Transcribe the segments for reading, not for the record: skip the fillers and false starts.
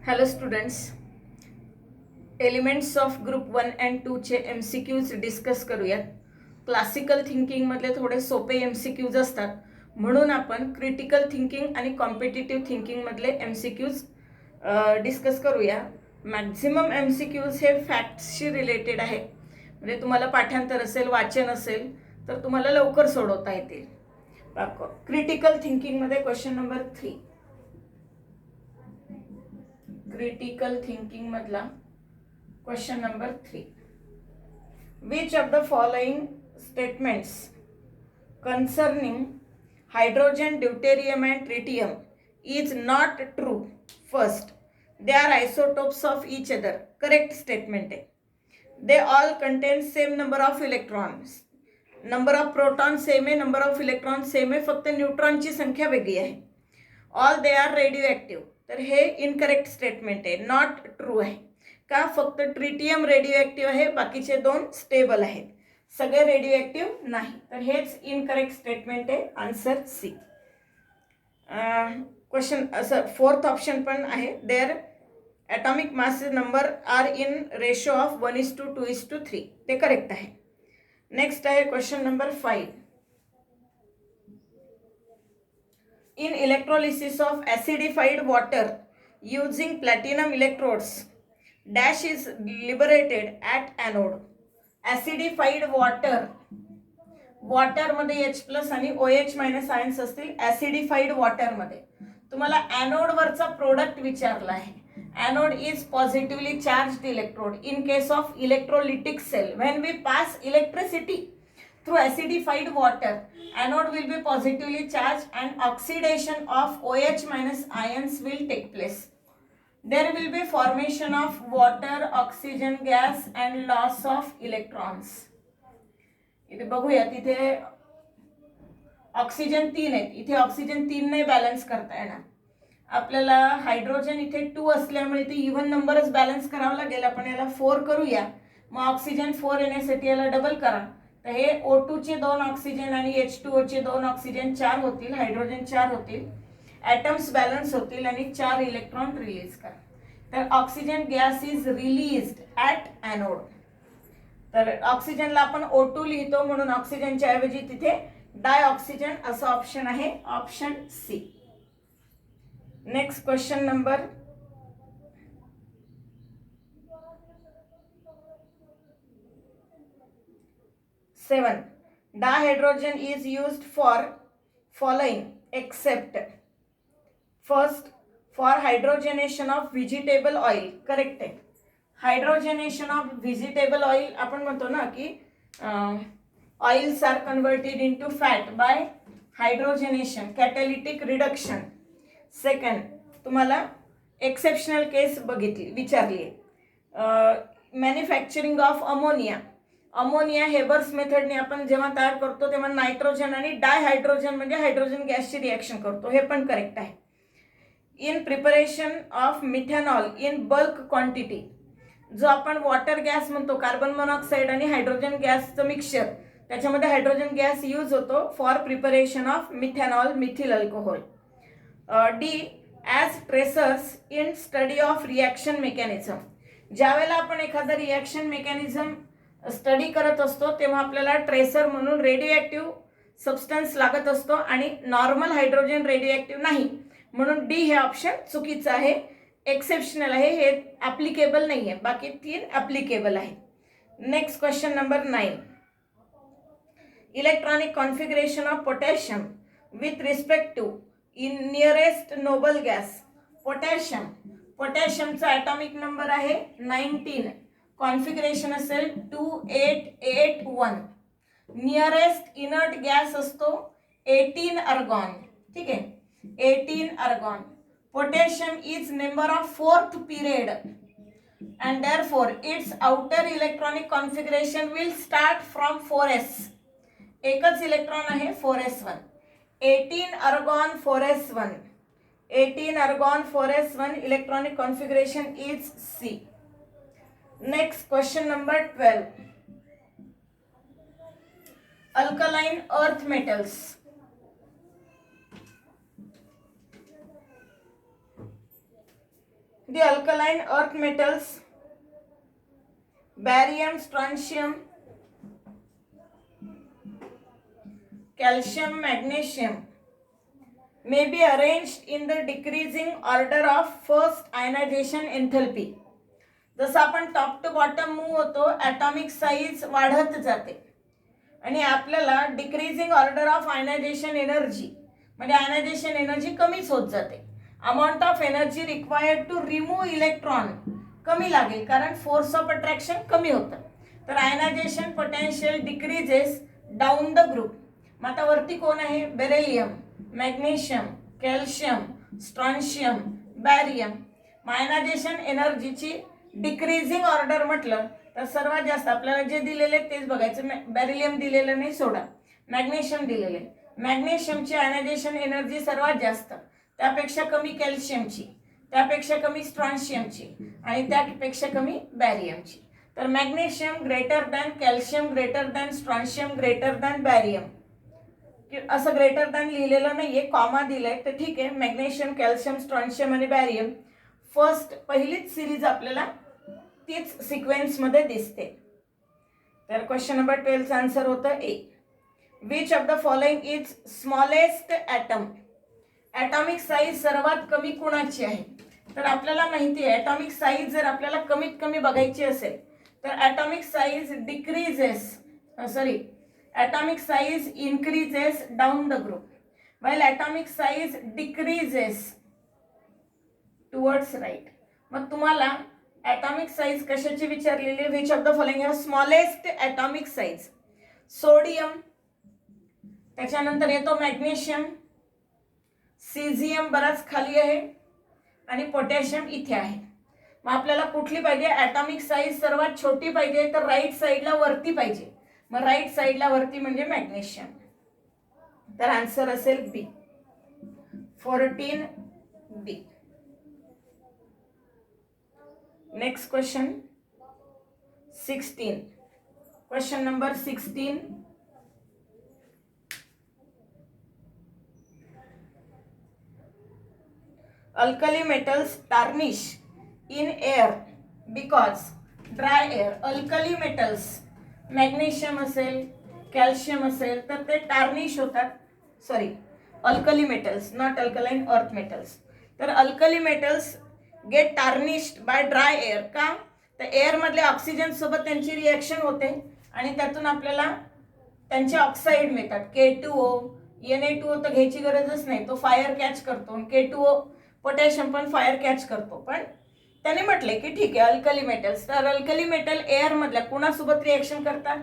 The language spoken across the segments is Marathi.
Hello students, elements of group 1 and 2 चे MCQs डिस्कस करूयात. क्लासिकल थिंकिंगमधले थोडे सोपे MCQs असतात, म्हणून आपण क्रिटिकल थिंकिंग आणि कॉम्पिटिटिव्ह थिंकिंगमधले MCQs डिस्कस करूया. मॅक्झिमम MCQs हे फॅक्ट्सशी रिलेटेड आहे, म्हणजे तुम्हाला पाठांतर असेल, वाचन असेल तर तुम्हाला लवकर सोडवता येतील. क्रिटिकल थिंकिंगमध्ये क्वेश्चन नंबर 3. क्रिटिकल थिंकिंग मधला question number 3. Which of the following statements concerning hydrogen, deuterium and tritium is not true? First, they are isotopes of each other. Correct statement है. They all contain same number of electrons. Number of protons same है, number of electrons same है, फक्त न्यूट्रॉन ची संख्या वेगळी आहे. ऑल दे आर रेडिओ तर हे इनकरेक्ट स्टेटमेंट आहे, नॉट ट्रू आहे. का? फक्त ट्रिटियम रेडिओ ॲक्टिव्ह आहे, बाकीचे दोन स्टेबल आहेत, सगळे रेडिओ ॲक्टिव्ह नाही. तर हेच इनकरेक्ट स्टेटमेंट आहे. Answer C. क्वेश्चन असं फोर्थ ऑप्शन पण आहे. There atomic mass number are in ratio of 1:2:3. ते करेक्ट आहे. नेक्स्ट आहे question number 5. In electrolysis of acidified water using platinum electrodes, dash is liberated at anode. Acidified water मध्ये H+ आणि OH- आयन्स असतील. ॲसिडिफाईड वॉटरमध्ये तुम्हाला ॲनोड वरचा प्रोडक्ट विचारला आहे. Anode is positively charged electrode. In case of electrolytic cell, when we pass electricity through acidified water, anode will be positively charged and oxidation of OH- ions will take place. There will be formation of water, oxygen gas and loss of electrons. इथे बघूया, तिथे ऑक्सिजन 3 आहेत, इथे ऑक्सिजन 3 ने बॅलन्स करता येणार. आपल्याला हायड्रोजन इथे 2 असल्यामुळे इथे इव्हन नंबरच बॅलन्स करावा लागेल. आपण याला 4 करूया, मग ऑक्सिजन 4 येण्यासाठी याला डबल करा. तर हे O2 चे 2 ऑक्सिजन आणि H2O चे 2 ऑक्सिजन 4 होतील, हायड्रोजन 4 होतील, ॲटम्स बॅलन्स होतील आणि 4 इलेक्ट्रॉन रिलीज करा. तर oxygen gas is released at anode. तर ऑक्सिजनला आपण O2 लिहितो, म्हणून ऑक्सिजनच्या ऐवजी तिथे डायऑक्सिजन असं ऑप्शन आहे, option C. Next question number 7. Dihydrogen is used for following except first, for hydrogenation of vegetable oil. Correct आहे. हायड्रोजनेशन ऑफ व्हेजिटेबल ऑइल आपण म्हणतो ना की oils are converted into fat by hydrogenation, catalytic reduction. Second, तुम्हाला एक्सेप्शनल केस विचारली आहे. Manufacturing of ammonia. Ammonia Haber's मेथडने आपण जेव्हा तयार करतो तेव्हा नायट्रोजन आणि डायहायड्रोजन म्हणजे हायड्रोजन गॅसची रिॲक्शन करतो, हे पण करेक्ट आहे. In preparation of methanol in bulk quantity, जो आपण वॉटर गॅस म्हणतो, कार्बन मोनॉक्साईड आणि हायड्रोजन गॅसचं मिक्सचर, त्याच्यामध्ये हायड्रोजन गॅस यूज होतो for preparation of methanol, methyl alcohol. D, as tracers in study of reaction mechanism. ज्यावेळेला आपण एखादं रिॲक्शन मेकॅनिझम स्टडी करत असतो तेव्हा आपल्याला ट्रेसर म्हणून रेडिओ ॲक्टिव्ह सबस्टन्स लागत असतो आणि नॉर्मल हायड्रोजन रेडिओ ॲक्टिव्ह नाही, म्हणून डी हे ऑप्शन चुकीचं आहे, एक्सेप्शनल आहे, हे ॲप्लिकेबल नाही आहे. बाकी 3 ॲप्लिकेबल आहे. Next question number 9. Electronic configuration of potassium with respect to in nearest noble gas. पोटॅशियमचा ॲटॉमिक नंबर आहे 19, कॉन्फिगरेशन असेल 2881. नियरेस्ट इनर्ट गॅस असतो 18 अर्गॉन. ठीक आहे, 18 अर्गॉन. Potassium is member of 4th period and therefore its outer electronic configuration will start from 4s. एकच इलेक्ट्रॉन आहे 4s1. 18 argon 4s1. 18 argon 4s1 electronic configuration is C. Next question number 12. Alkaline earth metals. The alkaline earth metals barium, strontium, calcium, magnesium may be arranged in the decreasing order of first ionization enthalpy. जसं आपण टॉप टू बॉटम मूव होतो, ॲटॉमिक साईज वाढत जाते आणि आपल्याला decreasing order of ionization energy म्हणजे आयनायझेशन एनर्जी कमीच होत जाते. Amount of energy required to remove electron कमी लागेल कारण फोर्स ऑफ अट्रॅक्शन कमी होतं. तर ionization potential decreases down the group. मग आता वरती कोण आहे? Beryllium, magnesium, calcium, strontium, barium. Ionization एनर्जीची डिक्रीजिंग ऑर्डर म्हटलं तर सर्वात जास्त आपल्याला जे दिलेले तेच बघायचं. बेरिलियम दिलेलं नाही, सोडा. मॅग्नेशियम दिलेले. मॅग्नेशियमची आयनायझेशन एनर्जी सर्वात जास्त, त्यापेक्षा कमी कॅल्शियमची, त्यापेक्षा कमी स्ट्रॉन्शियमची आणि त्यापेक्षा कमी बॅरियमची. तर magnesium greater than calcium, greater than strontium, greater than barium. असं ग्रेटर दॅन लिहिलेलं नाहीये, कॉमा दिलाय तर ठीक आहे. मॅग्नेशियम, कॅल्शियम, स्ट्रॉन्शियम आणि बॅरियम फर्स्ट पहिलीच सिरीज आपल्याला तीच सिक्वेन्स मध्ये दिसते. तर क्वेश्चन नंबर 12चा आन्सर होतं A. Which of the following is smallest atom. Atomic size सर्वात कमी कोणाची आहे? तर आपल्याला माहिती आहे ॲटॉमिक साईज जर आपल्याला कमीत कमी बघायची असेल तर atomic size atomic size increases down the group while atomic size decreases towards right. मग तुम्हाला atomic size कशाची विचारलेली? which of the following have smallest atomic size? Sodium, त्याच्यानंतर येतो मॅग्नेशियम, सीझियम बराच खाली आहे आणि पोटॅशियम इथे आहे. मग आपल्याला कुठली पाहिजे? ॲटॉमिक साईज सर्वात छोटी पाहिजे तर राईट साईडला वरती पाहिजे. मग राईट साईडला वरती म्हणजे मॅग्नेशियम. तर आन्सर असेल B, 14B. Next question 16. Question number 16. Alkali metals tarnish in air because dry air. Alkali metals magnesium असेल, कॅल्शियम असेल तर ते टार्निश होतात. Sorry, alkali metals, not alkaline earth metals. तर alkali metals get tarnished by dry air. का? तर एअर मधल्या ऑक्सिजन सोबत त्यांची रिएक्शन होते आणि त्यातून आपल्याला त्यांचे ऑक्साईड मिळतात. K2O, Na2O तर घ्यायची गरजच नाही, तो फायर कॅच करतो. K2O पोटॅशियम पण फायर कॅच करतो. पण त्याने म्हटले की ठीक आहे अल्कली मेटल्स. तर अल्कली मेटल एअर मधल्या कोणासोबत रिएक्शन करतात?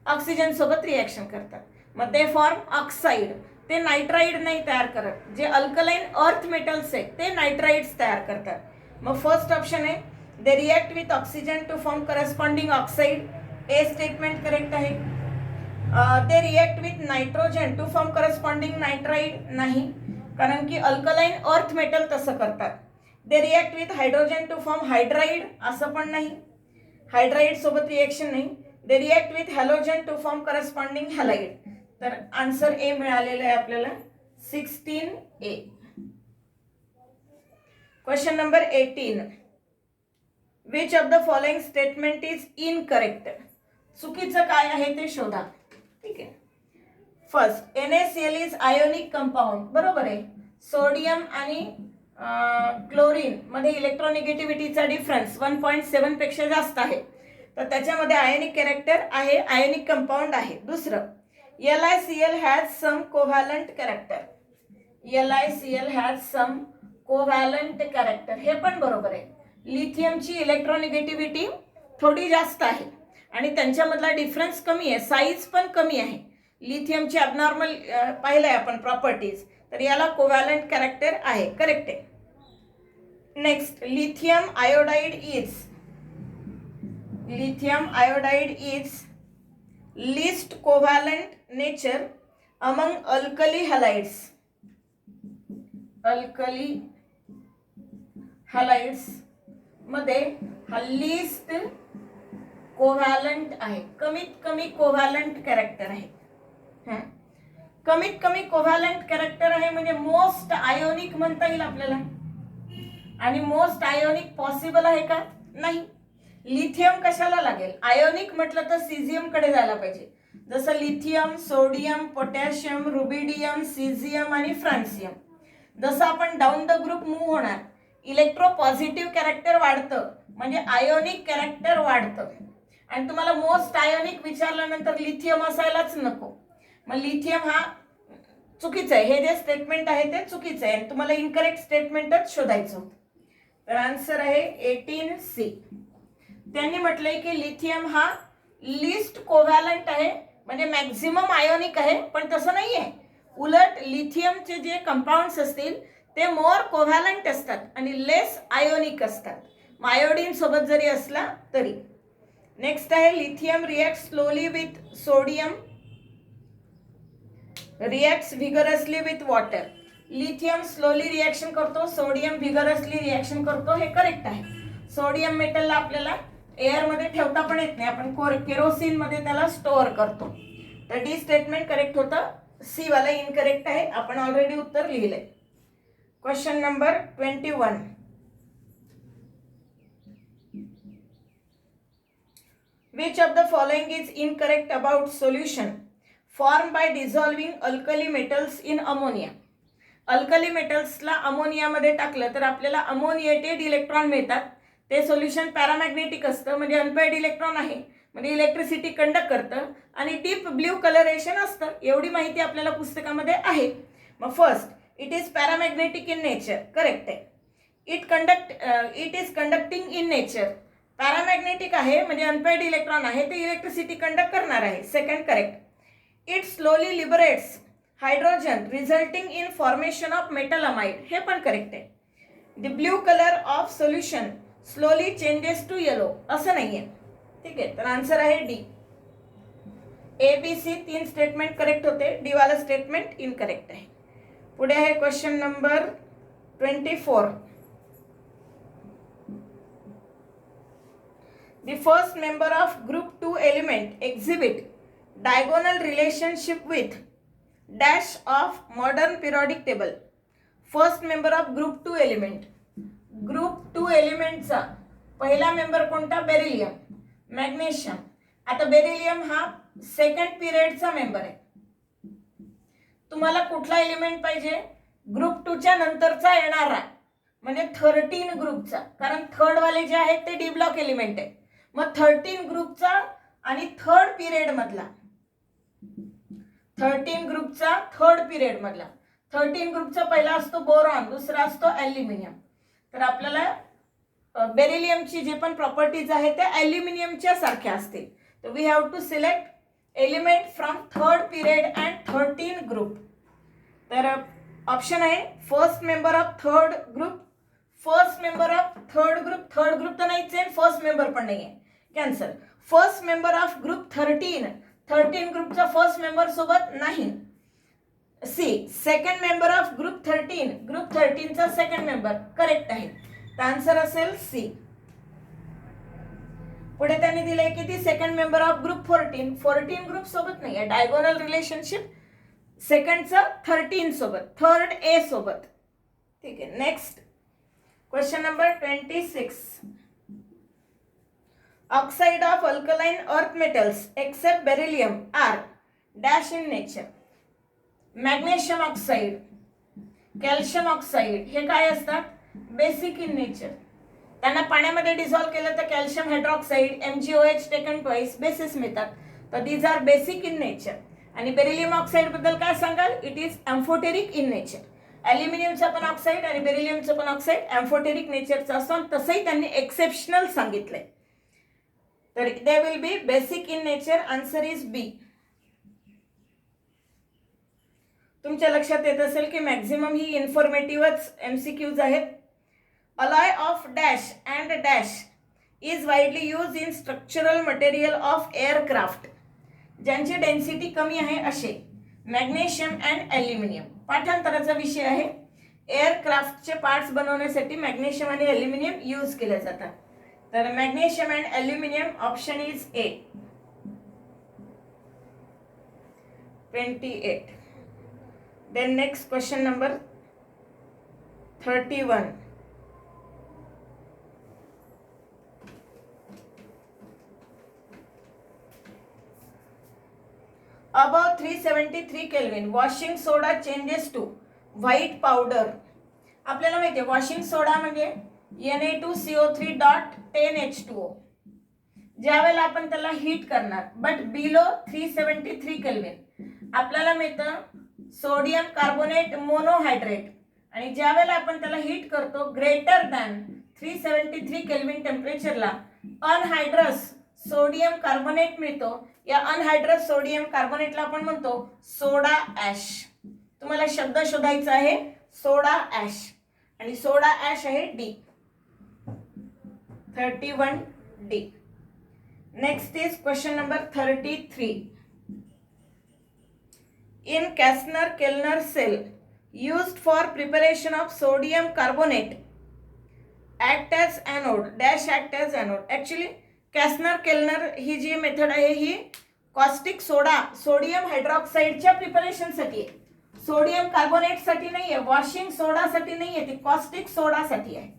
ऑक्सिजन सोबत रिएक्शन करतात. मग ते फॉर्म ऑक्साईड. ते नायट्राइड नाही तयार करत. जे अल्कलाइन अर्थ मेटल्स आहेत ते नायट्राइड्स तयार करतात. मग फर्स्ट ऑप्शन आहे they react with oxygen to form corresponding oxide. A statement correct आहे. They react with nitrogen to form corresponding nitride नाही, कारण की अल्कलाइन अर्थ मेटल तसं करतात. They react with hydrogen to form hydride असं पण नाही, हायड्राइड सोबत रिएक्शन नाही. They react with halogen to form corresponding halide. तर आन्सर ए मिळालेलं आहे आपल्याला 16A. Question number 18. Which of the following statement is incorrect. चुकीचं काय आहे ते शोधा. ठीक आहे. First, NaCl is ionic compound. बरोबर आहे. सोडियम आणि क्लोरीन मध्ये इलेक्ट्रोनिगेटिव्हिटीचा डिफरन्स 1.7 पेक्षा जास्त आहे, तर त्याच्यामध्ये आयोनिक कॅरेक्टर आहे, आयोनिक कंपाऊंड आहे. दुसरं, LiCl has some covalent character. LiCl has some covalent character, हे पण बरोबर आहे. लिथियमची इलेक्ट्रोनिगेटिव्हिटी थोडी जास्त आहे आणि त्यांच्यामधला डिफरन्स कमी आहे, साईज पण कमी आहे. लिथियमची ॲबनॉर्मल पाहिलंय आपण प्रॉपर्टीज, तर याला कोव्हॅलंट कॅरेक्टर आहे. करेक्ट आहे. Next, lithium iodide is least covalent nature among alkali halides. Alkali halides मध्ये हा लिस्ट कोव्हॅलंट आहे, कमीत कमी कोव्हॅलंट कॅरेक्टर आहे. कमीत कमी कोव्हॅलंट कॅरेक्टर आहे म्हणजे मोस्ट आयोनिक म्हणता येईल आपल्याला. आणि मोस्ट आयोनिक पॉसिबल आहे का? नाही. लिथियम कशाला लागेल? आयोनिक म्हटलं तर सिझियम कडे जायला पाहिजे. जसं लिथियम, सोडियम, पोटॅशियम, रुबिडियम, सिझियम आणि फ्रान्सियम. जसं आपण डाऊन द ग्रुप मूव्ह होणार, इलेक्ट्रो पॉझिटिव्ह कॅरेक्टर वाढतं म्हणजे आयोनिक कॅरेक्टर वाढतं. आणि तुम्हाला मोस्ट आयोनिक विचारल्यानंतर लिथियम असायलाच नको. मग लिथियम हा चुकीचं आहे. हे जे स्टेटमेंट आहे ते चुकीचं आहे. तुम्हाला इनकरेक्ट स्टेटमेंटच शोधायचं होतं. तर आन्सर आहे 18C. त्यांनी म्हटलंय की लिथियम हा लिस्ट कोव्हॅलंट आहे म्हणजे मॅक्झिमम आयोनिक आहे, पण तसं नाही आहे. उलट लिथियमचे जे कंपाऊंड्स असतील ते मोर कोव्हॅलंट असतात आणि लेस आयोनिक असतात, आयोडीन सोबत जरी असला तरी. नेक्स्ट आहे lithium react slowly with sodium, reacts vigorously with water. Lithium slowly reaction करतो, सोडियम व्हिगरसली रिॲक्शन करतो. हे करेक्ट आहे. सोडियम मेटलला आपल्याला एअर मध्ये ठेवता पण येत नाही, आपण केरोसिन मध्ये त्याला स्टोअर करतो. तर डी स्टेटमेंट करेक्ट होतं. सी वाला इनकरेक्ट आहे. आपण ऑलरेडी उत्तर लिहिलंय. Question number 21. Which of the following is incorrect about solution formed by dissolving alkali metals in ammonia? Alkali मेटल्सला अमोनियामध्ये टाकलं तर आपल्याला अमोनिएटेड इलेक्ट्रॉन मिळतात. ते सोल्युशन पॅरामॅग्नेटिक असतं म्हणजे अनपेअर्ड इलेक्ट्रॉन आहे म्हणजे इलेक्ट्रिसिटी कंडक्ट करतं आणि डीप ब्ल्यू कलरेशन असतं. एवढी माहिती आपल्याला पुस्तकामध्ये आहे. मग first, it is paramagnetic in nature, correct आहे. It is conducting in nature, paramagnetic आहे म्हणजे अनपेअर्ड इलेक्ट्रॉन आहे ते इलेक्ट्रिसिटी कंडक्ट करणार आहे. Second correct. It slowly liberates hydrogen resulting in formation of metal amide, हे पण करेक्ट आहे. The blue colour of solution slowly changes to yellow, असं नाहीये. ठीक आहे, तर आन्सर आहे D. A B C 3 statement correct होते. डी वाला स्टेटमेंट इनकरेक्ट आहे. पुढे आहे question number 24. The first member of group 2 element exhibit diagonal relationship with dash of modern periodic table. First member of group 2 element. Group 2 एलिमेंटचा पहिला मेंबर कोणता? Beryllium, magnesium. आता बेरिलियम हा सेकंड पिरियडचा मेंबर आहे. तुम्हाला कुठला एलिमेंट पाहिजे? ग्रुप 2 च्या नंतरचा येणारा म्हणजे 13 ग्रुपचा, कारण थर्ड वाले जे आहेत ते डी ब्लॉक एलिमेंट आहे. मग 13 ग्रुपचा आणि थर्ड पिरियड मधला, 13 ग्रुपचा थर्ड पिरियड मधला. 13 ग्रुपचा पहिला असतो बोरॉन, दुसरा असतो ॲल्युमिनियम. तर आपल्याला बेरिलियमची जे पण प्रॉपर्टीज आहेत त्या ॲल्युमिनियमच्या सारख्या असतील. तर we have to select element from third period and 13 group. तर ऑप्शन आहे first member of third group, first member of third group. Third group तर नाहीच आहे, फर्स्ट मेंबर पण नाही आहे, cancel. First member of group 13 ग्रुपचा फर्स्ट मेंबर सोबत नाही. C second member of group 13 चा सेकंड मेंबर, करेक्ट आहे. तर आन्सर असेल सी. पुढे त्यांनी दिलंय की ती second member of group 14 group सोबत नाही आहे. डायगोनल रिलेशनशिप सेकंडचा 13 सोबत, थर्ड ए सोबत. ठीक आहे, next question number 26. Oxide of alkaline earth metals except beryllium are dash in nature. Magnesium oxide, calcium oxide हे काय असतात? Basic in nature. त्यांना पाण्यामध्ये डिझॉल्व केलं तर calcium hydroxide, MgOH taken twice, bases मिळतात. तर these are basic in nature. आणि बेरिलियम ऑक्साइड बद्दल काय सांगाल? It is amphoteric in nature. ॲल्युमिनियमचा पण ऑक्साइड आणि बेरिलियमचं पण ऑक्साइड एम्फोटेरिक नेचरचा असतो. तसंही त्यांनी एक्सेप्शनल सांगितलंय. तर they will be basic in nature. Answer is B. तुमच्या लक्षात येत असेल की मॅक्झिमम ही इन्फॉर्मेटिव्हच MCQज आहेत. Alloy of dash and dash is widely use in structural material of aircraft. ज्यांची डेन्सिटी कमी आहे असे मॅग्नेशियम अँड ॲल्युमिनियम. पाठांतराचा विषय आहे. एअरक्राफ्टचे पार्ट्स बनवण्यासाठी मॅग्नेशियम आणि ॲल्युमिनियम यूज केले जातात. तर magnesium and aluminium option is A. 28. Then next question number 31. above 373 kelvin washing soda changes to white powder. आपल्याला माहिती आहे वॉशिंग सोडा म्हणजे Na2CO3.10H2O. ज्यावेळेला आपण त्याला हीट करणार बट बिलो 373 केल्विन आपल्याला मिळतं सोडियम कार्बोनेट मोनोहायड्रेट, आणि ज्यावेळेला आपण त्याला हीट करतो ग्रेटर दॅन 373 केल्विन टेम्परेचरला अनहायड्रस सोडियम कार्बोनेट मिळतो. या अनहायड्रस सोडियम कार्बोनेटला आपण म्हणतो सोडा ॲश. तुम्हाला शब्द शोधायचा आहे सोडा ॲश, आणि सोडा ॲश आहे D 31D. Next is question number 33. In Kastner-Kellner cell used for preparation of sodium carbonate act as anode dash act as anode. Actually Kastner-Kellner he G method आहे ही कॉस्टिक सोडा सोडियम हायड्रॉक्साईडच्या प्रिपरेशनसाठी आहे, सोडियम कार्बोनेटसाठी नाही आहे, वॉशिंग सोडासाठी नाही आहे, ती कॉस्टिक सोडासाठी आहे.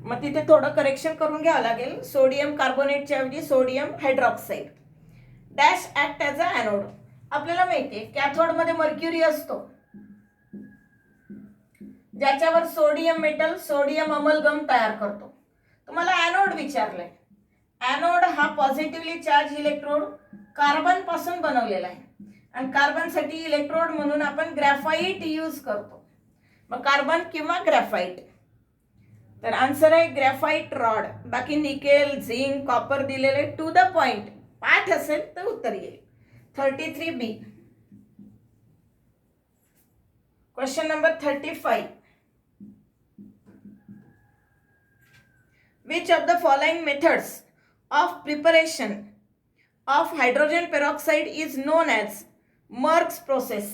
मग तिथे थोडं करेक्शन करून घ्यावं लागेल, सोडियम कार्बोनेटच्या ऐवजी sodium hydroxide. Dash act as a anode. आपल्याला माहिती आहे कॅथोड मध्ये मर्क्युरी असतो ज्याच्यावर सोडियम मेटल सोडियम अमलगम तयार करतो. तुम्हाला ॲनोड विचारलंय. ॲनोड हा पॉझिटिव्हली चार्ज इलेक्ट्रोड कार्बन पासून बनवलेला आहे, आणि कार्बन साठी इलेक्ट्रोड म्हणून आपण ग्रॅफाइट यूज करतो. मग कार्बन किंवा ग्रॅफाइट, तर आन्सर आहे ग्रॅफाइट रॉड. बाकी निकेल झिंक कॉपर दिलेले टू द पॉइंट, पाठ असेल तर उत्तर येईल. 33B. Question number 35. Which of the following methods of preparation of hydrogen peroxide is known as Merck's process?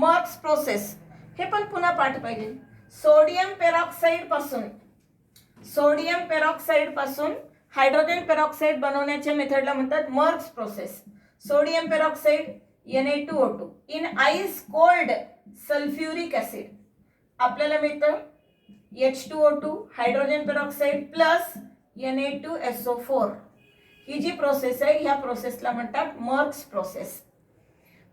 Merck's process हे पण पुन्हा पाठ पाहिजे. सोडियम पेरॉक्साईड पासून हायड्रोजन पेरॉक्साईड बनवण्याच्या मेथडला म्हणतात Merck's process. Sodium peroxide Na2O2 in ice cold sulphuric acid आपल्याला मिळतं H2O2 hydrogen peroxide plus Na2SO4. ही जी प्रोसेस आहे ह्या प्रोसेसला म्हणतात मर्क्स प्रोसेस.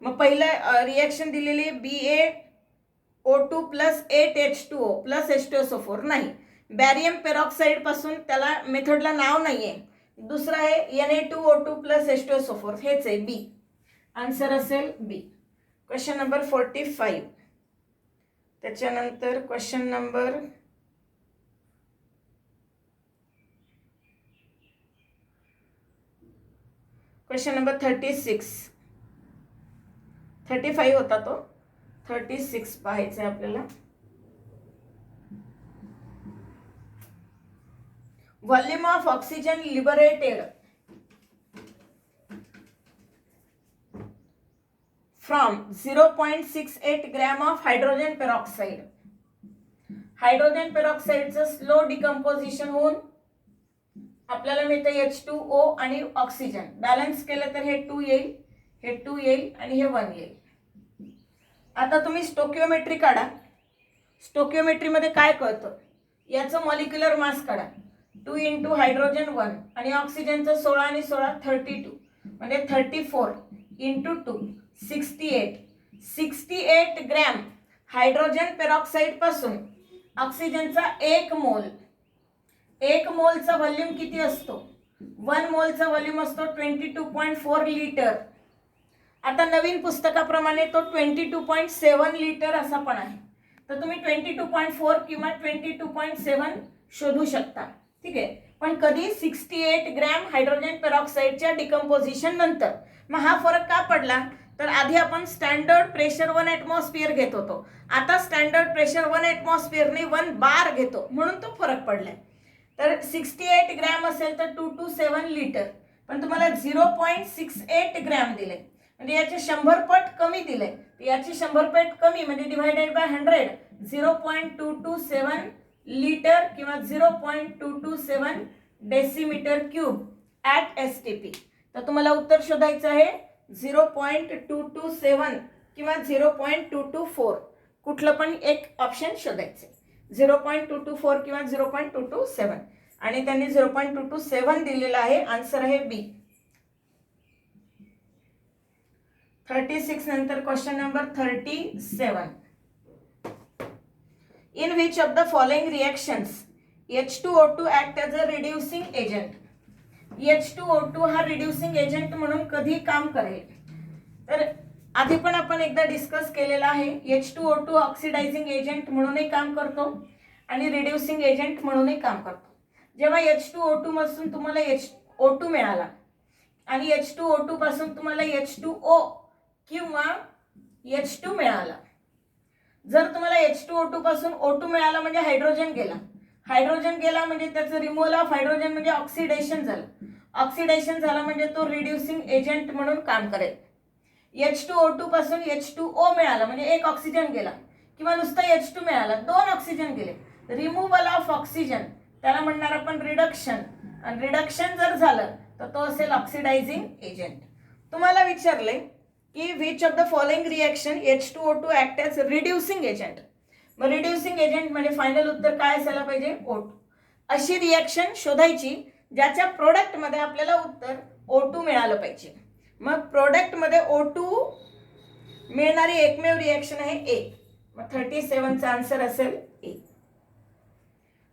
मग पहिलं रिएक्शन दिलेली BaO2 plus 8H2O plus H2SO4 नाही. बॅरियम पेरॉक्साईड पासून त्याला मेथडला नाव नाहीये. दुसरा आहे Na2O2 प्लस H2SO4 हेच आहे बी. आन्सर असेल बी. Question number 45. त्याच्यानंतर क्वेश्चन नंबर 36. 35 होता तो, 36 पाहायचं आहे आपल्याला. Volume of oxygen liberated from 0.68 gram of hydrogen peroxide. Hydrogen पेरॉक्साईडचं स्लो डिकम्पोजिशन होऊन आपल्याला मिळतं H2O आणि ऑक्सिजन. बॅलन्स केलं तर हे 2 येईल, हे 2 येईल आणि हे 1 येईल. आता तुम्ही स्टोकिओमेट्री काढा. स्टोकिओमेट्रीमध्ये काय कळतं, याचं मॉलिक्युलर मास काढा. 2 इंटू हायड्रोजन 1 आणि ऑक्सिजनचं 16 आणि 16 32 म्हणजे 34 इंटू 2 68 ग्रॅम हायड्रोजन पेरॉक्साईड पासून ऑक्सिजनचा 1 मोलचा व्हॉल्यूम किती असतो? 1 मोलचा व्हॉल्यूम असतो 22.4 लिटर. आता नवीन पुस्तकाप्रमाणे तो 22.7 लिटर असा पण आहे, तर तुम्ही 22.4 किंवा 22.7 शोधू शकता. ठीक आहे, पण कधी 68 ग्रॅम हायड्रोजन पेरॉक्साईडच्या डिकम्पोजिशन नंतर. मग हा फरक का पडला, तर आधी आपण स्टँडर्ड प्रेशर 1 ॲटमॉस्फिअर घेत होतो, आता स्टँडर्ड प्रेशर 1 ॲटमॉस्फिअर नाही 1 बार घेतो, म्हणून तो फरक पडलाय. तर 68 ग्रॅम असेल तर 227 लिटर, पण तुम्हाला 0.68 ग्रॅम दिले म्हणजे याचे 100 पट कमी दिले. याची 100 पट कमी म्हणजे डिवायडेड बाय 100 0.227 लिटर किंवा 0.227 डेसिमीटर क्यूब ॲट STP. तर तुम्हाला उत्तर शोधायचं आहे 0.227 किंवा 0.224. कुठलं पण एक ऑप्शन शोधायचं. 0.224 किंवा 0.227 आणि त्यांनी 0.227 दिलेला आहे. आन्सर आहे बी. 36 नंतर question number 37. In which of the following reactions H2O2 act as a reducing agent? H2O2 हा रिड्युसिंग एजंट म्हणून कधी काम करेल? तर आधी पण आपण एकदा डिस्कस केलेला आहे. H2O2 ऑक्सिडायझिंग एजंट म्हणूनही काम करतो आणि रिड्युसिंग एजंट म्हणूनही काम करतो. जेव्हा H2O2 पासून तुम्हाला O2 मिळाला आणि H2O2 पासून तुम्हाला H2O किंवा H2 मिळाला, जर तुम्हाला H2O2 पासून O2 मिळाला म्हणजे हायड्रोजन गेला. हायड्रोजन गेला म्हणजे त्याचं रिमूव्हल ऑफ हायड्रोजन म्हणजे ऑक्सिडेशन झालं. ऑक्सिडेशन झालं म्हणजे तो रिड्युसिंग एजंट म्हणून काम करेल. H2O2 पासून H2O मिळाला म्हणजे एक ऑक्सिजन गेला किंवा नुसता H2 मिळाला, दोन ऑक्सिजन गेले. रिमूव्हल ऑफ ऑक्सिजन त्याला म्हणणार आपण रिडक्शन, आणि रिडक्शन जर झालं तर तो असेल ऑक्सिडायझिंग एजंट. तुम्हाला विचारले की which of the following reaction H2O2 act as reducing agent. मग रिड्युसिंग एजंट म्हणजे फायनल उत्तर काय असायला पाहिजे? O2. अशी रिएक्शन शोधायची ज्याच्या प्रोडक्टमध्ये आपल्याला उत्तर O2 मिळालं पाहिजे. मग प्रोडक्टमध्ये O2 मिळणारी एकमेव रिएक्शन आहे A. मग 37 चा आन्सर असेल A.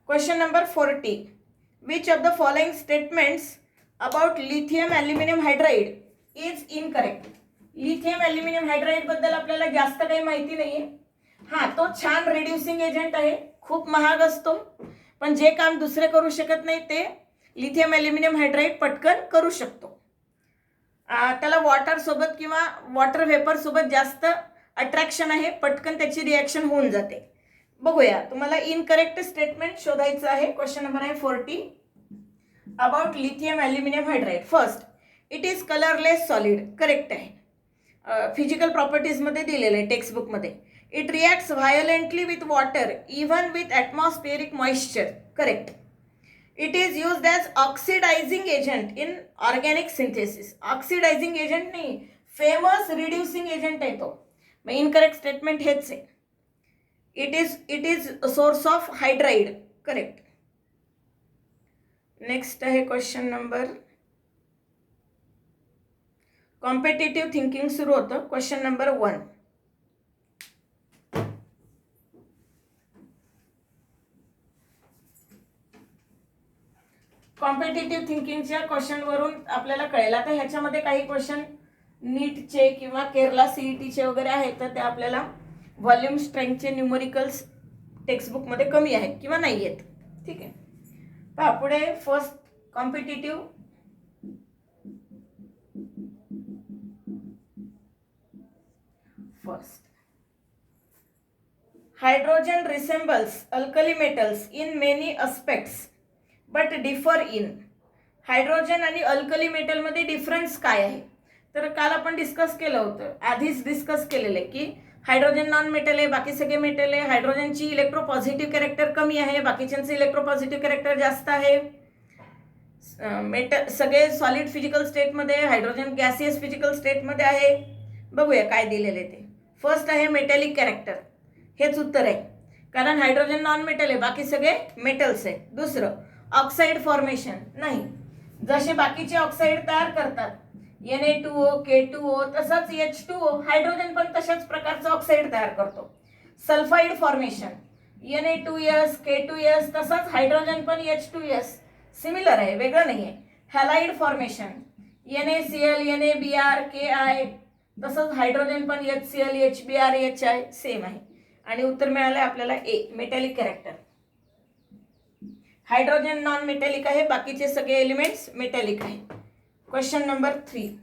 Question number 40. Which of the following statements about lithium aluminium hydride is incorrect. Lithium aluminium hydride बद्दल आपल्याला जास्त काही माहिती नाहीये. हा, तो छान रिड्युसिंग एजंट आहे, खूप महाग असतो, पण जे काम दुसरे करू शकत नाही ते लिथियम ॲल्युमिनियम हायड्राइड पटकन करू शकतो. त्याला वॉटर सोबत किंवा वॉटर वेपर सोबत जास्त अट्रॅक्शन आहे, पटकन त्याची रिॲक्शन होऊन जाते. बघूया, तुम्हाला इनकरेक्ट स्टेटमेंट शोधायचं आहे. क्वेश्चन नंबर आहे 40 about lithium aluminium hydride. First, it is colourless solid. Correct आहे. फिजिकल प्रॉपर्टीज मध्ये दिलेले आहे टेक्स्टबुक मध्ये. It reacts violently with water even with atmospheric moisture. Correct. It is used as oxidising agent in organic synthesis. Oxidising agent नाही, फेमस रिड्युसिंग एजंट आहे तो. मग इनकरेक्ट स्टेटमेंट हेच आहे. It is source of hydride. Correct. Next आहे क्वेश्चन नंबर, कॉम्पिटिटिव्ह थिंकिंग सुरू होतं. Question number 1. कॉम्पिटिटिव्ह थिंकिंगच्या क्वेश्चनवरून आपल्याला कळेल. आता ह्याच्यामध्ये काही क्वेश्चन नीटचे किंवा केरला सीईटीचे वगैरे आहेत, तर ते आपल्याला व्हॉल्यूम स्ट्रेंथचे न्यूमरिकल्स टेक्स्टबुकमध्ये कमी आहेत किंवा नाही आहेत. ठीक आहे. पहा पुढे first competitive. First, hydrogen resembles alkali metals in many aspects but differ in. Hydrogen आणि अल्कली मेटलमध्ये डिफरन्स काय आहे? तर काल आपण डिस्कस केलं होतं, आधीच डिस्कस केलेलं आहे की हायड्रोजन नॉन मेटल आहे, बाकी सगळे मेटल आहे. हायड्रोजनची इलेक्ट्रोपॉझिटिव्ह कॅरेक्टर कमी आहे, बाकीच्यांचं इलेक्ट्रोपॉझिटिव्ह कॅरेक्टर जास्त आहे. मेटल सगळे सॉलिड फिजिकल स्टेटमध्ये, हायड्रोजन गॅसियस फिजिकल स्टेटमध्ये आहे. बघूया काय दिलेले ते. फर्स्ट आहे मेटॅलिक कॅरेक्टर. हेच उत्तर आहे, कारण हायड्रोजन नॉन मेटल आहे, बाकी सगळे मेटल्स आहे. दुसरं, ऑक्साईड फॉर्मेशन नाही, जसे बाकीचे ऑक्साईड तयार करतात Na2O, K2O, तसंच H2O, हायड्रोजन पण तशाच प्रकारचं ऑक्साईड तयार करतो. सल्फाइड फॉर्मेशन Na2S, K2S, तसंच हायड्रोजन पण H2S सिमिलर आहे, वेगळं नाही आहे. Halide formation NaCl, NaBr, Ki, तसंच हायड्रोजन पण HCl, HBr, HI सेम आहे. आणि उत्तर मिळालं आपल्याला A, metallic character. Hydrogen non metallic आहे, बाकीचे सगळे एलिमेंट्स मेटॅलिक आहे. Question number 3.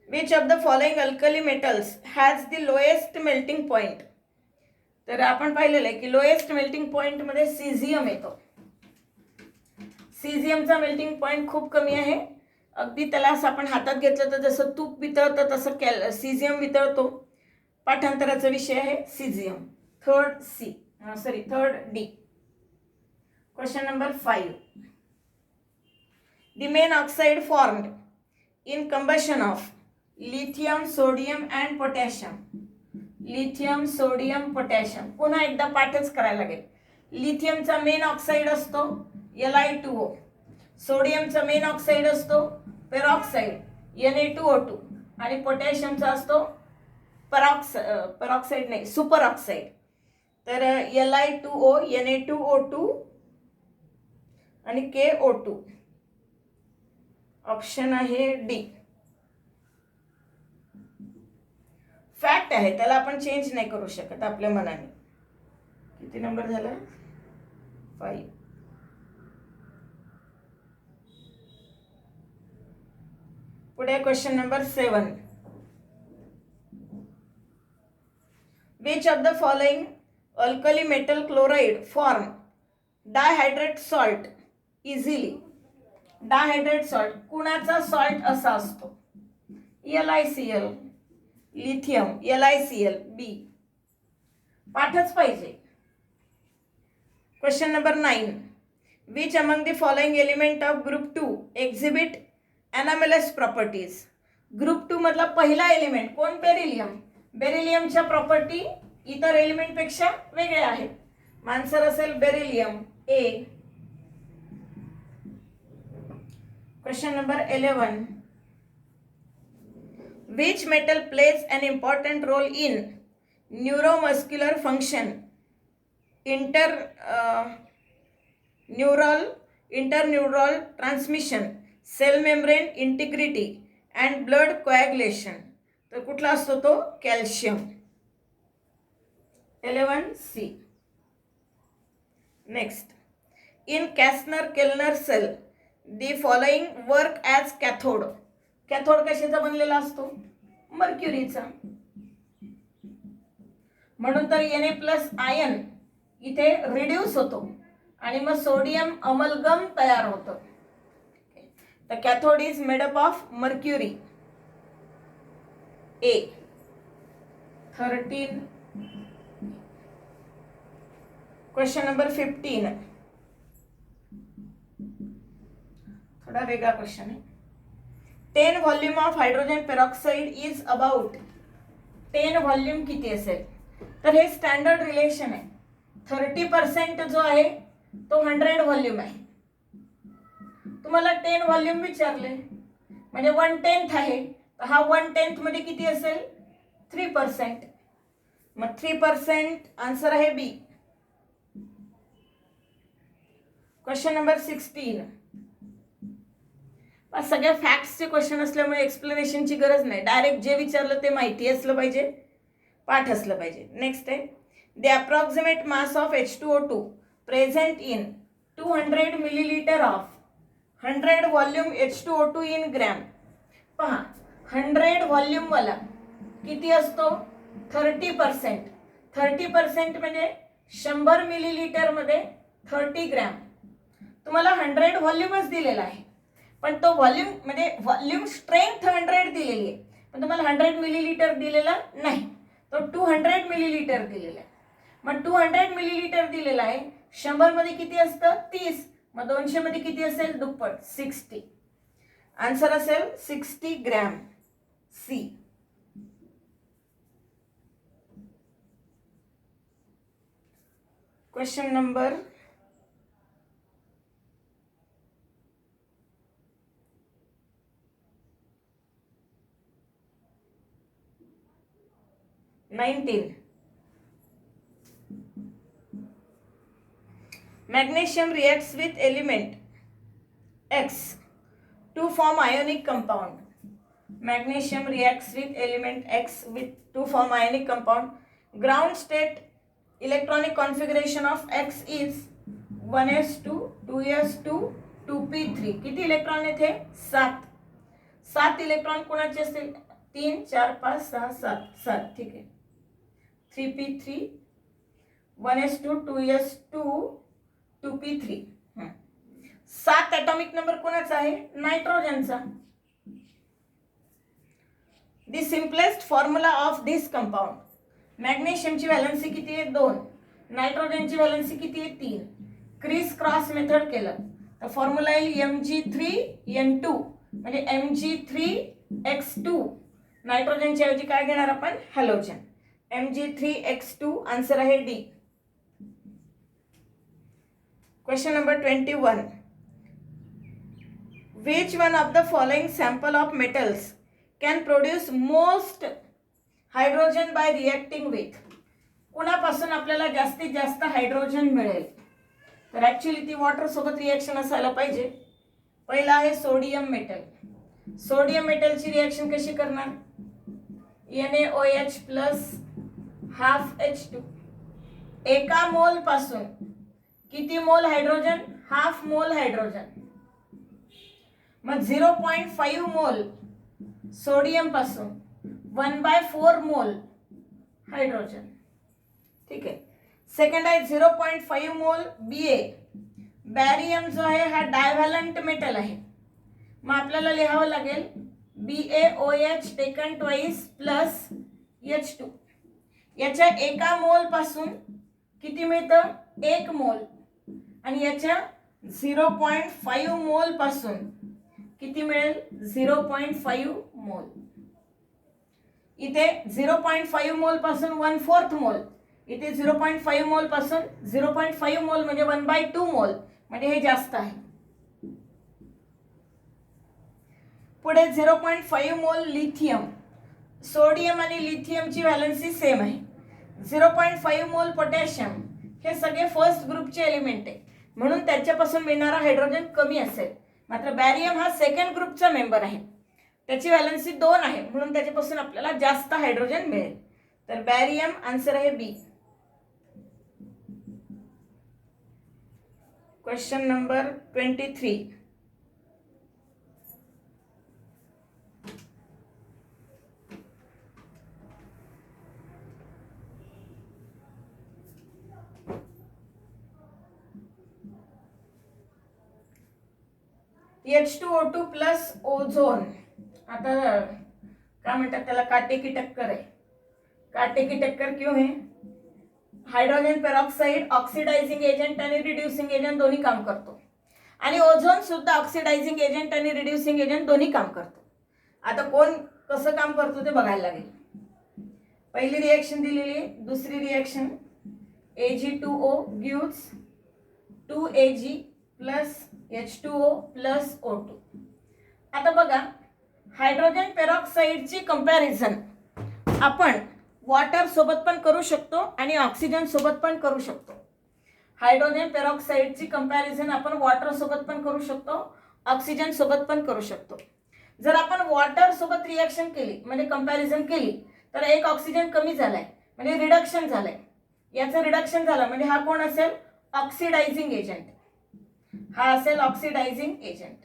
Which of the following alkali metals has the lowest melting point. तर आपण पाहिलेलं आहे की लोएस्ट मेल्टिंग पॉइंट मध्ये सीझियम येतो. सीझियमचा मेल्टिंग पॉइंट खूप कमी आहे. अगदी त्याला असं आपण हातात घेतलं तर जसं तूप वितळतं तसं सीझियम वितळतो. पाठांतराचा विषय आहे caesium. Third D. Question number 5. The main oxide formed in combustion of lithium, sodium and potassium. Lithium, sodium, potassium. पुन्हा एकदा पाठच करायला लागेल. लिथियमचा मेन ऑक्साईड असतो Li2O. सोडियमचा मेन ऑक्साईड असतो पेरॉक्साईड Na2O2 आणि पोटॅशियमचा असतो पेरॉक्साईड नाही सुपर ऑक्साईड. तर Li2O Na2O2 आणि KO2 ऑप्शन आहे डी. फॅक्ट आहे, त्याला आपण चेंज नाही करू शकत आपल्या मनाने. किती नंबर झाला? 5. पुढे question number 7. Which of the following alkali metal chloride form dihydrate salt easily? Dihydrate salt कुणाचा सॉल्ट असा असतो? LiCl, lithium, LiCl, B. पाठच पाहिजे. Question number 9. Which among the following element of group 2 exhibit anomalous properties? Group 2 मधला पहिला एलिमेंट कोण? बेरिलियम. बेरिलियमच्या प्रॉपर्टी इतर एलिमेंट पेक्षा वेगळ्या आहेत. आन्सर असेल beryllium, A. Question number 11. Which metal plays an important role in neuromuscular function, interneural transmission, cell membrane integrity and blood coagulation? तर कुठला असतो तो? Calcium. 11C. Next. In Castner Kellner cell the following work as cathode. Cathode कशाचा बनलेला असतो? मर्क्युरीचा. म्हणून तर Na+ आयन इथे रिड्यूस होतो आणि मग सोडियम अमलगम तयार होतो. तर cathode is made up of mercury, A. 13. Question number 15. थोड़ा वेगळा क्वेश्चन आहे. 10 volume of hydrogen peroxide is about. 10 volume किती असेल? तर हे स्टँडर्ड रिलेशन आहे. 30% जो आहे तो 100 व्हॉल्यूम आहे. तुम्हाला 10 व्हॉल्यूम विचारले म्हणजे 1/10 आहे, तर हा 1/10 मध्ये किती असेल? 3%. मग 3% आन्सर आहे बी. Question number 16. सगळ्या फॅक्ट्सचे क्वेश्चन असल्यामुळे एक्सप्लेनेशनची गरज नाही. डायरेक्ट जे विचारलं ते माहिती असलं पाहिजे, पाठ असलं पाहिजे. नेक्स्ट आहे the approximate mass of H2O2 present in 200 millilitre of 100 volume H2O2 in gram. पहा 100 व्हॉल्यूम वाला किती असतो? 30%. 30% म्हणजे 100 मिलीलीटर मध्ये 30 ग्रॅम. तुम्हाला 100 व्हॉल्यूमच दिलेला आहे, पण तो व्हॉल्यूम म्हणजे व्हॉल्यूम स्ट्रेंथ 100 दिलेली आहे, पण तुम्हाला 100 मिलीलीटर दिलेला नाही, तो 200 मिलीलीटर दिलेला आहे. मग 200 मिलीलीटर दिलेला आहे, 100 मध्ये किती असतं? 30. मग 200 मध्ये किती असेल? दुप्पट, 60. आन्सर असेल 60 gram, C. Question number 19. Magnesium reacts with element X to form ionic compound. Magnesium reacts with element X to form ionic compound. Ground state electronic configuration of X is 1s2, 2s2, 2p3. किती इलेक्ट्रॉन येथे? 7. 7 इलेक्ट्रॉन कोणाचे असतील? 3, 4, 5, 6, 7. 7. ठीक आहे. 3p3, 1s2, 2s2, 2p3. 7 atomic number कोणाचा आहे? नायट्रोजनचा. The simplest formula of this compound. मॅग्नेशियमची व्हॅलन्सी किती आहे? 2. नायट्रोजनची व्हॅलन्सी किती आहे? 3. क्रिस क्रॉस मेथड केलं तर फॉर्म्युला येईल Mg3n2 म्हणजे Mg3x2. नायट्रोजनच्या ऐवजी काय घेणार आपण? हॅलोजन. Mg3x2 आन्सर आहे D. Question number 21. Which one of the following sample of metals can produce most hydrogen by reacting with? कुणापासून आपल्याला जास्तीत जास्त हायड्रोजन मिळेल? तर ॲक्च्युली ती वॉटर सोबत रिएक्शन असायला पाहिजे. पहिला आहे सोडियम मेटल. सोडियम मेटलची रिएक्शन कशी करणार? NaOH plus half H2. एका मोल पासून किती मोल हायड्रोजन? Half mole hydrogen. मग 0.5 मोल सोडियम पासून 1/4 मोल हायड्रोजन. ठीक आहे. सेकंड आहे 0.5 मोल Ba. बॅरियम जो आहे हा डायव्हॅलंट मेटल आहे. मग आपल्याला लिहावं लागेल BaOH taken twice plus H2. याच्या एका मोल पासून किती मिळतं? 1 मोल. आणि याच्या 0.5 मोल पासून किती मिळेल? 0.5 मोल. इथे 0.5 मोल पासून 1/4 मोल. इथे 0.5 मोल पासून 0.5 मोल म्हणजे 1/2 मोल, म्हणजे हे जास्त आहे. पुढे 0.5 मोल लिथियम. सोडियम आणि लिथियमची व्हॅलन्सी सेम आहे. 0.5 मोल पोटॅशियम. हे सगळे फर्स्ट ग्रुपचे एलिमेंट आहे, म्हणून त्याच्यापासून मिळणारा हायड्रोजन कमी असेल. मात्र बॅरियम हा सेकंड ग्रुपचा मेंबर आहे, त्याची व्हॅलन्सी 2 आहे, म्हणून त्याच्यापासून आपल्याला जास्त हायड्रोजन मिळेल. तर बॅरियम आन्सर आहे B. Question number 23. H2O2 plus ozone. आता काय म्हणतात त्याला? काटे की टक्कर आहे. काटे की टक्कर क्यों है? हायड्रोजन पेरॉक्साइड ऑक्सिडायझिंग एजंट आणि रिड्युसिंग एजंट दोन्ही काम करतो, आणि ओझोन सुद्धा ऑक्सिडायझिंग एजंट आणि रिड्युसिंग एजंट दोन्ही काम करतो. आता कोण कसं काम करतो ते बघायला लागेल. पहिली रिएक्शन दिलेली आहे. दुसरी reaction Ag2O gives 2Ag plus H2O plus O2. आता बघा, हायड्रोजन पेरॉक्साइडची कंपॅरिझन आपण वॉटर सोबत पण करू शकतो आणि ऑक्सिजन सोबत पण करू शकतो. हायड्रोजन पेरॉक्साइडची कंपॅरिझन आपण वॉटर सोबत पण करू शकतो, ऑक्सिजन सोबत पण करू शकतो. जर आपण वॉटर सोबत रिएक्शन केली म्हणजे कंपॅरिझन केली तर एक ऑक्सिजन कमी झालाय म्हणजे रिडक्शन झालंय. याचं रिडक्शन झालं म्हणजे हा कोण असेल? Oxidizing agent. हा असेल ऑक्सिडायझिंग एजंट.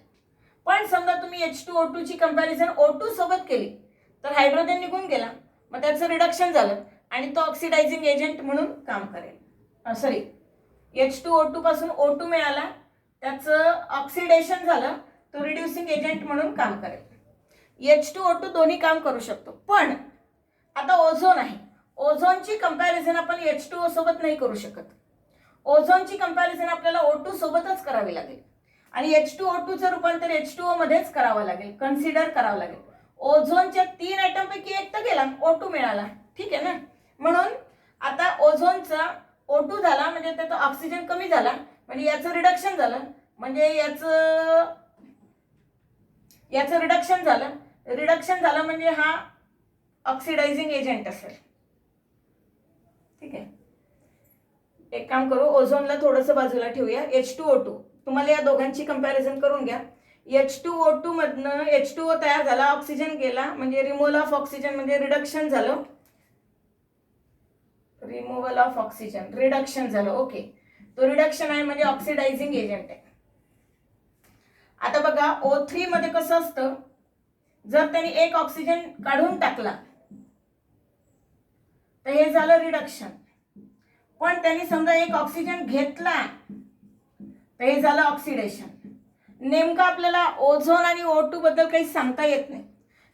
पण समजा तुम्ही H2O2 ची कंपॅरिझन O2 सोबत केली तर हायड्रोजन निघून गेला, मग त्याचं रिडक्शन झालं आणि तो ऑक्सिडायझिंग एजंट म्हणून काम करेल. सॉरी, H2O2 पासून O2 मिळाला, त्याचं ऑक्सिडेशन झालं, तो रिड्युसिंग एजंट म्हणून काम करेल. H2O2 दोन्ही काम करू शकतो. पण आता ओझोन आहे. ओझोनची कंपॅरिझन आपण H2O सोबत नाही करू शकत. ओझोनची कंपॅरिझन आपल्याला O2 सोबतच करावी लागेल आणि H2O2 चं रूपांतर H2O मध्येच करावं लागेल, कन्सिडर करावं लागेल. ओझोनच्या 3 ॲटम पैकी एक तर गेला, O2 मिळाला. ठीक आहे ना? म्हणून आता ओझोनचा O2 झाला म्हणजे त्याचा ऑक्सिजन कमी झाला, म्हणजे याचं रिडक्शन झालं, म्हणजे याचं रिडक्शन झालं. रिडक्शन झालं म्हणजे हा ऑक्सिडायझिंग एजंट असेल. ठीक आहे. एक काम करू, ओझोनला थोडंसं बाजूला ठेवूया. H2O2, तुम्हाला या दोघांची कंपॅरिझन करून घ्या. H2O2 मधनं H2O तयार झाला, ऑक्सिजन गेला म्हणजे रिमूव्हल ऑफ ऑक्सिजन म्हणजे रिडक्शन झालं. रिमूव्हल ऑफ ऑक्सिजन, रिडक्शन झालं. ओके, तो रिडक्शन आहे म्हणजे ऑक्सिडायझिंग एजंट आहे. आता बघा, O3 मध्ये कसं असतं, जर त्यांनी एक ऑक्सिजन काढून टाकला तर हे झालं रिडक्शन. पण त्यांनी समजा एक ऑक्सिजन घेतला तर हे झालं ऑक्सिडेशन. नेमकं आपल्याला ओझोन आणि O2 बद्दल काही सांगता येत नाही.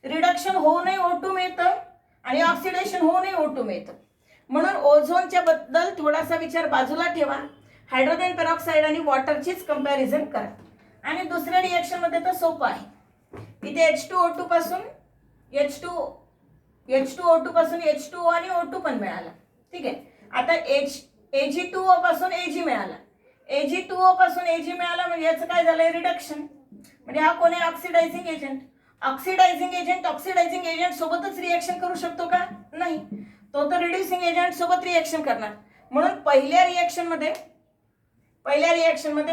रिडक्शन होऊनही O2 मिळतं आणि ऑक्सिडेशन होऊनही O2 मिळतं. म्हणून ओझोनच्या बद्दल थोडासा विचार बाजूला ठेवा. हायड्रोजन पेरॉक्साइड आणि वॉटरचीच कंपॅरिझन करा. आणि दुसऱ्या रिएक्शन मध्ये तर सोपं आहे. इथे H2O2 पासून H2O2 पासून H2O आणि O2 पण मिळाला. ठीक आहे. आता Ag2O पासून Ag मिळाला. Ag2O पासून Ag मिळाला म्हणजे याचं काय झालंय? रिडक्शन. म्हणजे हा कोण आहे? Oxidizing agent. ऑक्सिडायझिंग एजंट सोबतच रिएक्शन करू शकतो का? नाही, तो तर रिड्युसिंग एजंट सोबत रिएक्शन करणार. म्हणून पहिल्या रिएक्शन मध्ये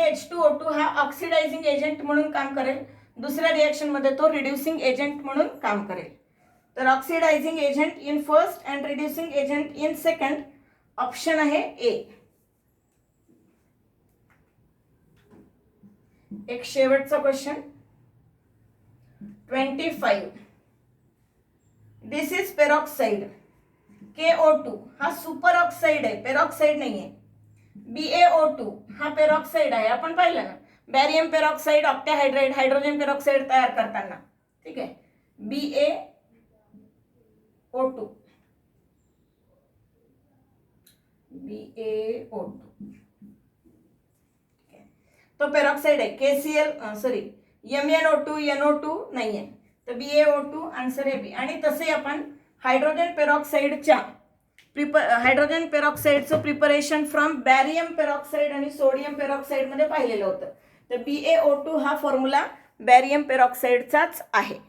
H2O2 हा ऑक्सिडायझिंग एजंट म्हणून काम करेल, दुसऱ्या रिएक्शन मध्ये तो रिड्युसिंग एजंट म्हणून काम करेल. तर oxidising agent in first and reducing agent in second, option आहे ए. एक शेवटचा question 25. This is peroxide. KO2 हा सुपर ऑक्साइड आहे, पेरॉक्साइड नाहीये. BaO2 हा पेरॉक्साइड आहे, आपण पाहिलं ना, बॅरियम पेरॉक्साइड, ऑक्टॅहायड्राइड, हायड्रोजन पेरॉक्साइड तयार करताना. ठीक आहे, BaO2 तो पेरॉक्साइड आहे. MnO2 NO2 नाहीये, तर BaO2 आन्सर आहे बी. आणि तसे आपण हायड्रोजन पेरॉक्साइडचं प्रिपरेशन फ्रॉम बॅरियम पेरॉक्साइड आणि सोडियम पेरॉक्साइड मध्ये पाहिलेलं होतं. तर BaO2 हा फॉर्म्युला बॅरियम पेरॉक्साइडचाच आहे.